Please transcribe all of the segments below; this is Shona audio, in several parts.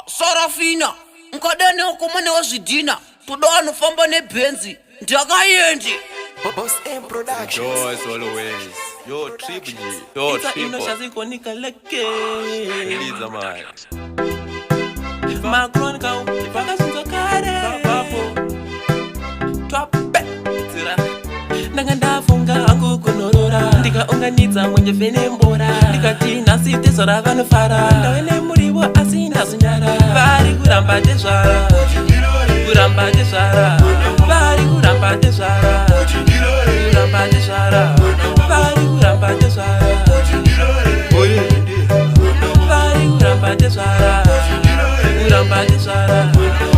Sarafina, nkadane ukumane wazidina, tudano famba ne benzi, ndakayendi. Boss M Production. Yo, as always. Yo, triple G. Yo, triple. Innocious-vari Release a man. Macron kau vakasunzo kare papo twape tira nanga ndafunga angu kunorora ndikaunganidza mwenye vene mbora ndikati nasi tezvara vanofara ndawene muriwo asina zinyara vari kuramba tezvara kuramba tezvara vari kuramba tezvara kuramba tezvara vari kuramba tezvara vari kuramba tezvara kuramba tezvara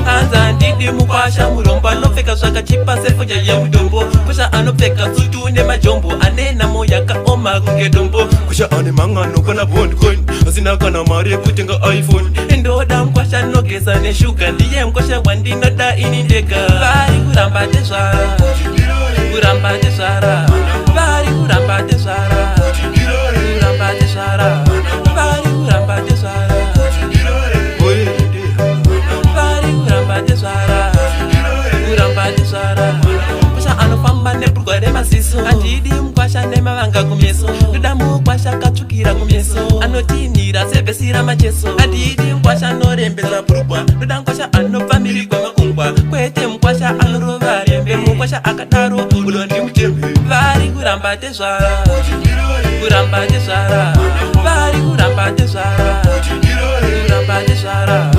anza ndidi mukwasha murombo anopfeka zvakachipa sefoja yemudombo kusha anopfeka sutu nemajombo ane namo yakaoma kunge dombo Kusha ane mangano kana bondcoin asina kana mari yekutenga iPhone ndoda mukwasha nogeza neshuga ndiye mukwasha wandinoda ini ndega vari kuramba tezvara kuramba tezvara vari kuramba tezvara kuramba tezvara vari kuramba tezvara kuramba tezvara kusha anofamba neburwa remaziso handidi mukwasha nemavanga kumeso ndoda mukwasha katsvukira kumeso anotinhira sebhesi ramacheso handidi mukwasha anorembera burwa ndoda mukwasha anobva miri kwamakungwa kwete mukwasha anorova rembe mukwasha akadaro ulo ndimutembe vari kuramba tezvara kuramba tezvara vari kuramba tezvara kuramba tezvara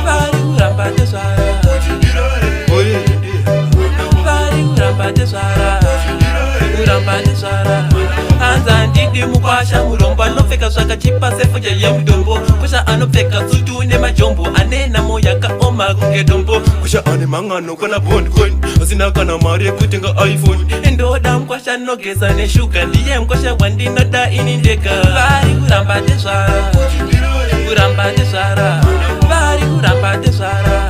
vari kuramba tezvara vari kuramba tezvara kuramba tezvara anza ndidi mukwasha murombo anopfeka zvakachipa sefoja yemudombo kusha anopfeka sutu nemajombo ane namo yakaoma kunge dombo Kusha ane mangano kana bondcoin asina kana mari yekutenga iPhone ndoda mukwasha nogeza neshuga ndiye mukwasha wandinoda ini ndega vari kuramba tezvara kuramba tezvara vari kuramba tezvara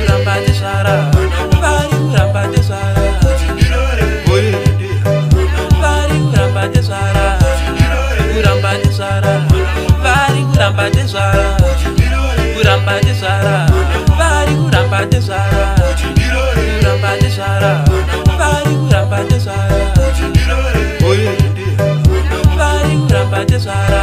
kuramba tezvara vari kuramba tezvara vari kuramba tezvara kuramba tezvara vari kuramba tezvara kuramba tezvara vari kuramba tezvara kuramba tezvara vari kuramba tezvara vari kuramba tezvara